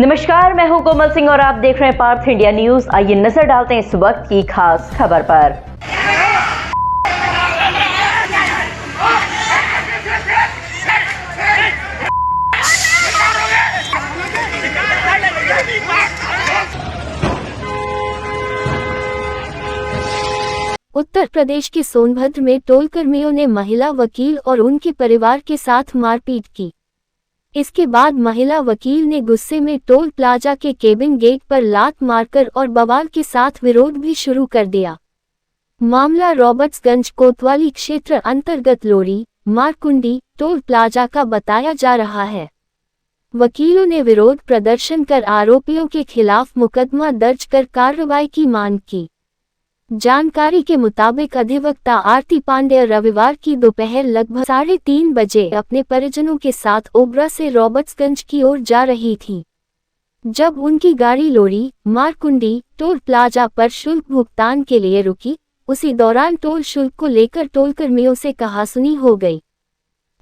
नमस्कार, मैं हूं कोमल सिंह और आप देख रहे हैं पार्थ इंडिया न्यूज। आइए नजर डालते हैं इस वक्त की खास खबर पर। उत्तर प्रदेश के सोनभद्र में टोल कर्मियों ने महिला वकील और उनके परिवार के साथ मारपीट की। इसके बाद महिला वकील ने गुस्से में टोल प्लाजा के केबिन गेट पर लात मारकर और बवाल के साथ विरोध भी शुरू कर दिया। मामला रॉबर्ट्सगंज कोतवाली क्षेत्र अंतर्गत लोरी मारकुंडी टोल प्लाजा का बताया जा रहा है। वकीलों ने विरोध प्रदर्शन कर आरोपियों के खिलाफ मुकदमा दर्ज कर कार्रवाई की मांग की। जानकारी के मुताबिक अधिवक्ता आरती पांडे रविवार की दोपहर लगभग 3:30 बजे अपने परिजनों के साथ ओबरा से रॉबर्ट्सगंज की ओर जा रही थी। जब उनकी गाड़ी लोरी मारकुंडी टोल प्लाजा पर शुल्क भुगतान के लिए रुकी, उसी दौरान टोल शुल्क को लेकर टोल कर्मियों से कहासुनी हो गई।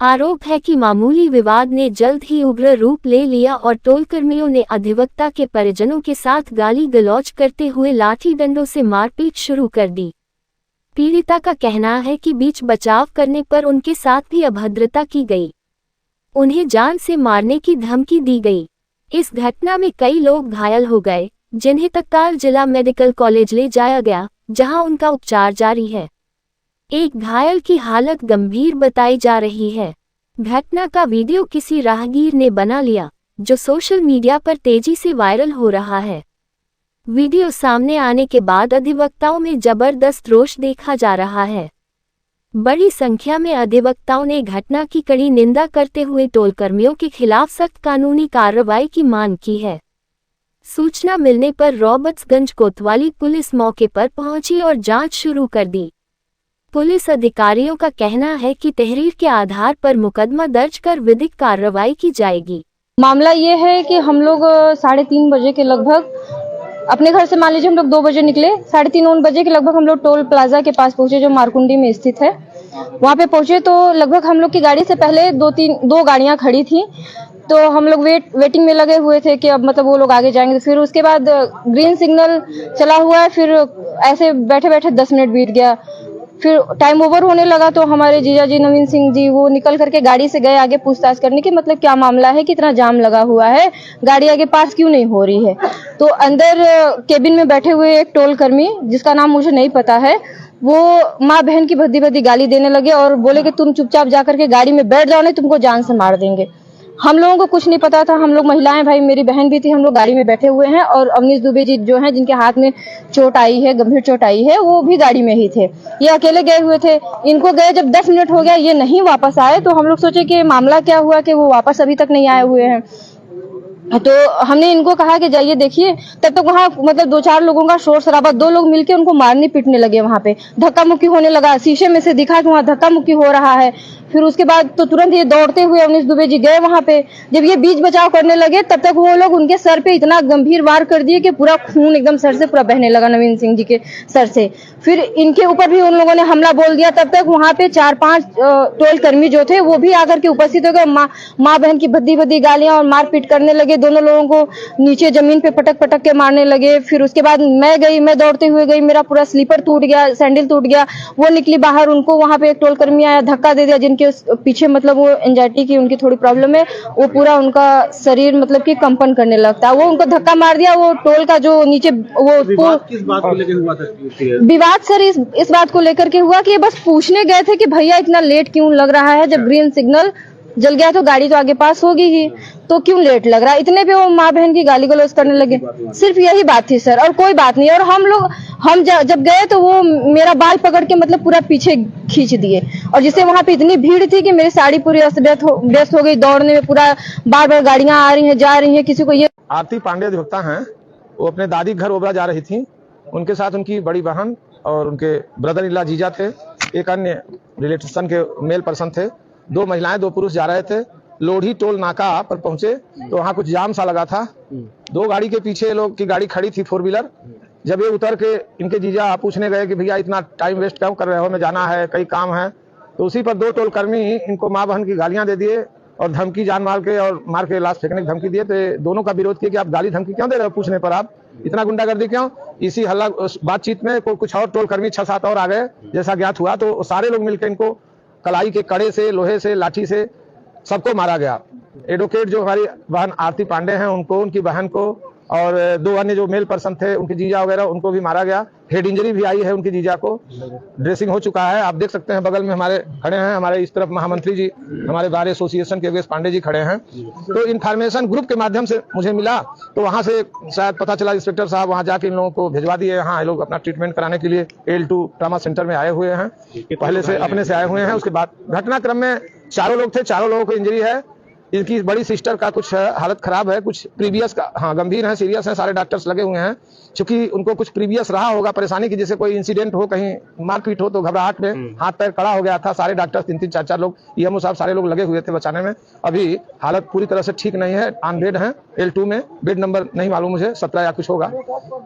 आरोप है कि मामूली विवाद ने जल्द ही उग्र रूप ले लिया और टोल कर्मियों ने अधिवक्ता के परिजनों के साथ गाली गलौज करते हुए लाठी डंडों से मारपीट शुरू कर दी। पीड़िता का कहना है कि बीच बचाव करने पर उनके साथ भी अभद्रता की गई। उन्हें जान से मारने की धमकी दी गई। इस घटना में कई लोग घायल हो गए, जिन्हें तत्काल जिला मेडिकल कॉलेज ले जाया गया, जहां उनका उपचार जारी है। एक घायल की हालत गंभीर बताई जा रही है। घटना का वीडियो किसी राहगीर ने बना लिया, जो सोशल मीडिया पर तेजी से वायरल हो रहा है। वीडियो सामने आने के बाद अधिवक्ताओं में जबरदस्त रोष देखा जा रहा है। बड़ी संख्या में अधिवक्ताओं ने घटना की कड़ी निंदा करते हुए टोल कर्मियों के खिलाफ सख्त कानूनी कार्रवाई की मांग की है। सूचना मिलने पर रॉबर्ट्सगंज कोतवाली पुलिस मौके पर पहुंची और जांच शुरू कर दी। पुलिस अधिकारियों का कहना है कि तहरीर के आधार पर मुकदमा दर्ज कर विधिक कार्रवाई की जाएगी। मामला ये है कि हम लोग 3:30 बजे के लगभग अपने घर से, मान लीजिए हम लोग 2 बजे निकले, 3:30 बजे के लगभग हम लोग टोल प्लाजा के पास पहुंचे, जो मारकुंडी में स्थित है। वहां पे पहुंचे तो लगभग हम लोग की गाड़ी से पहले दो गाड़ियां खड़ी थी, तो हम लोग वेटिंग में लगे हुए थे कि अब मतलब वो लोग आगे जाएंगे। फिर उसके बाद ग्रीन सिग्नल चला हुआ है, फिर ऐसे बैठे बैठे 10 मिनट बीत गया। फिर टाइम ओवर होने लगा तो हमारे जीजा जी नवीन सिंह जी वो निकल करके गाड़ी से गए आगे पूछताछ करने की, मतलब क्या मामला है, कितना जाम लगा हुआ है, गाड़ी आगे पास क्यों नहीं हो रही है। तो अंदर केबिन में बैठे हुए एक टोल कर्मी, जिसका नाम मुझे नहीं पता है, वो माँ बहन की भद्दी भद्दी गाली देने लगे और बोले कि तुम चुपचाप जाकर के गाड़ी में बैठ जाओ, नहीं तुमको जान से मार देंगे। हम लोगों को कुछ नहीं पता था, हम लोग महिलाएं, भाई मेरी बहन भी थी, हम लोग गाड़ी में बैठे हुए हैं और अवनीश दुबे जी जो हैं, जिनके हाथ में चोट आई है, गंभीर चोट आई है, वो भी गाड़ी में ही थे। ये अकेले गए हुए थे। इनको गए जब 10 मिनट हो गया, ये नहीं वापस आए, तो हम लोग सोचे कि मामला क्या हुआ कि वो वापस अभी तक नहीं आए हुए हैं। तो हमने इनको कहा कि जाइए देखिए। तब तक वहाँ मतलब 2-4 लोगों का शोर शराबा, 2 लोग मिलके उनको मारने पीटने लगे। वहाँ पे धक्का मुक्की होने लगा, शीशे में से दिखा कि वहाँ धक्का मुक्की हो रहा है। फिर उसके बाद तो तुरंत ये दौड़ते हुए अवनीश दुबे जी गए वहाँ पे। जब ये बीच बचाव करने लगे, तब तक वो लोग उनके सर पे इतना गंभीर वार कर दिए कि पूरा खून एकदम सर से पूरा बहने लगा, नवीन सिंह जी के सर से। फिर इनके ऊपर भी उन लोगों ने हमला बोल दिया। तब तक वहाँ पे 4-5 टोल कर्मी जो थे वो भी आकर के उपस्थित हो गए। माँ बहन की भद्दी भद्दी गालियां और मारपीट करने लगे। दोनों लोगों को नीचे जमीन पे पटक पटक के मारने लगे। फिर उसके बाद मैं दौड़ते हुए गई, मेरा पूरा स्लीपर टूट गया, सैंडल टूट गया। वो निकली बाहर, उनको वहाँ पे एक टोल कर्मी आया, धक्का दे दिया। जिनके पीछे मतलब वो एंजाइटी की उनकी थोड़ी प्रॉब्लम है, वो पूरा उनका शरीर मतलब कि कंपन करने लगता है। वो उनको धक्का मार दिया। वो टोल का जो नीचे वो विवाद किस बात को लेकर हुआ था? विवाद सर इस बात को लेकर के हुआ कि ये बस पूछने गए थे कि भैया इतना लेट क्यों लग रहा है, जब ग्रीन सिग्नल जल गया तो गाड़ी तो आगे पास होगी ही, तो क्यों लेट लग रहा है। इतने पे वो माँ बहन की गाली गलौज करने लगे। सिर्फ यही बात थी सर, और कोई बात नहीं। और हम जब गए तो वो मेरा बाल पकड़ के मतलब पूरा पीछे खींच दिए, और जिससे वहां पे इतनी भीड़ थी कि मेरी साड़ी पूरी व्यस्त हो गई दौड़ने में। पूरा बार बार गाड़ियां आ रही हैं, जा रही हैं, किसी को ये। आरती पांडे अधिवक्ता हैं, वो अपने दादी घर ओबरा जा रही थी। उनके साथ उनकी बड़ी बहन और उनके ब्रदर इन लॉ जीजा थे, एक अन्य रिलेशन के मेल पर्सन थे। 2 महिलाएं 2 पुरुष जा रहे थे। लोढ़ी टोल नाका पर पहुंचे तो वहां कुछ जाम सा लगा था। 2 गाड़ी के पीछे लोग की गाड़ी खड़ी थी, 4 व्हीलर। जब ये उतर के इनके जीजा पूछने गए कि भैया इतना टाइम वेस्ट क्यों कर रहे हो, हमें जाना है, कई काम है, तो उसी पर 2 टोल कर्मी इनको माँ बहन की गालियां दे दिए और धमकी जान मार के और मार के लाश फेंकने की धमकी दिए। तो दोनों का विरोध किया कि आप गाली धमकी क्यों दे रहे हो, पूछने पर आप इतना गुंडागर्दी क्यों। इसी हल्ला बातचीत में कुछ और टोल कर्मी 6-7 और आ गए जैसा ज्ञात हुआ। तो सारे लोग मिलकर इनको कलाई के कड़े से, लोहे से, लाठी से सबको मारा गया। एडवोकेट जो हमारी बहन आरती पांडे हैं उनको, उनकी बहन को, और 2 अन्य जो मेल पर्सन थे उनके जीजा वगैरह उनको भी मारा गया। हेड इंजरी भी आई है उनकी जीजा को, ड्रेसिंग हो चुका है। आप देख सकते हैं बगल में हमारे खड़े हैं, हमारे इस तरफ महामंत्री जी, हमारे बार एसोसिएशन के योगेश पांडे जी खड़े हैं। तो इन्फॉर्मेशन ग्रुप के माध्यम से मुझे मिला, तो वहां से शायद पता चला, इंस्पेक्टर साहब वहां जाके इन लोगों को भिजवा दिए। यहाँ लोग अपना ट्रीटमेंट कराने के लिए L2 ट्रामा सेंटर में आए हुए हैं, पहले से अपने से आए हुए हैं। उसके बाद घटनाक्रम में 4 लोग थे, 4 लोगों को इंजरी है। इनकी बड़ी सिस्टर का कुछ हालत खराब है, कुछ प्रीवियस का, हाँ गंभीर है, सीरियस है। सारे डॉक्टर्स लगे हुए हैं, क्योंकि उनको कुछ प्रीवियस रहा होगा परेशानी की, जैसे कोई इंसिडेंट हो, कहीं मारपीट हो, तो घबराहट में हाथ पैर कड़ा हो गया था। सारे डॉक्टर्स 3-3, 4-4 लोग, ईएमओ साहब, सारे लोग लगे हुए थे बचाने में। अभी हालत पूरी तरह से ठीक नहीं है, ऑन बेड है L2 में, बेड नंबर नहीं मालूम मुझे, 17 या कुछ होगा।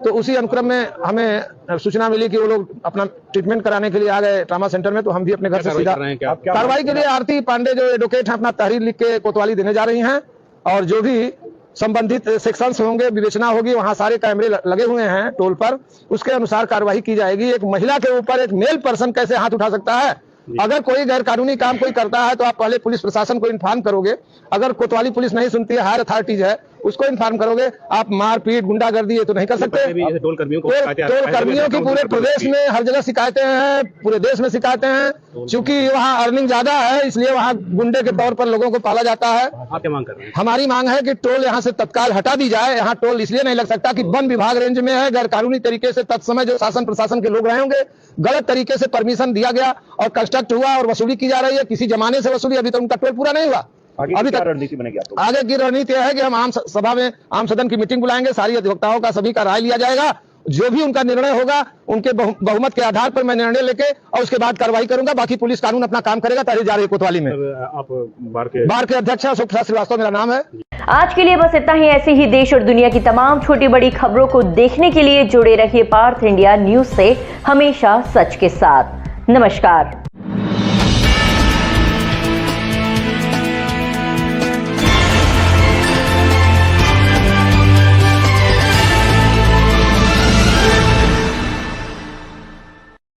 तो उसी अनुक्रम में हमें सूचना मिली कि वो लोग अपना ट्रीटमेंट कराने के लिए आ गए ट्रामा सेंटर में। तो हम भी अपने घर से सीधा कार्रवाई के लिए आरती पांडे जो एडवोकेट है अपना तहरीर लिख के कोतवाली देने जा रही हैं, और जो भी संबंधित सेक्शंस होंगे, विवेचना होगी, वहां सारे कैमरे लगे हुए हैं टोल पर, उसके अनुसार कार्रवाई की जाएगी। एक महिला के ऊपर एक मेल पर्सन कैसे हाथ उठा सकता है? अगर कोई गैर कानूनी काम कोई करता है तो आप पहले पुलिस प्रशासन को इन्फॉर्म करोगे। अगर कोतवाली पुलिस नहीं सुनती है, हायर अथॉरिटीज है, उसको इन्फॉर्म करोगे। आप मारपीट, गुंडागर्दी ये तो नहीं कर सकते। टोल कर्मियों की पूरे प्रदेश में हर जगह शिकायतें हैं, पूरे देश में शिकायतें हैं। चूंकि वहाँ अर्निंग ज्यादा है, इसलिए वहाँ गुंडे के तौर पर लोगों को पाला जाता है। आप क्या मांग कर रहे हैं? हमारी मांग है कि टोल यहाँ से तत्काल हटा दी जाए। यहाँ टोल इसलिए नहीं लग सकता कि वन विभाग रेंज में है, गैर कानूनी तरीके से तत्समय जो शासन प्रशासन के लोग रहे होंगे, गलत तरीके से परमिशन दिया गया और कंस्ट्रक्ट हुआ और वसूली की जा रही है। किसी जमाने से वसूली, अभी तो उनका टोल पूरा नहीं हुआ। अभी तक रणनीति बनेगी आपको? आगे की रणनीति है कि हम आम सभा में, आम सदन की मीटिंग बुलाएंगे, सारी अधिवक्ताओं का, सभी का राय लिया जाएगा। जो भी उनका निर्णय होगा, उनके बहुमत के आधार पर मैं निर्णय लेके और उसके बाद कार्रवाई करूंगा। बाकी पुलिस कानून अपना काम करेगा। तहरीर जा रही है कोतवाली में। आप बार के अध्यक्ष अशोक प्रसाद श्रीवास्तव मेरा नाम है। आज के लिए बस इतना ही। ऐसे ही देश और दुनिया की तमाम छोटी बड़ी खबरों को देखने के लिए जुड़े रहिए पार्थ इंडिया न्यूज से, हमेशा सच के साथ। नमस्कार।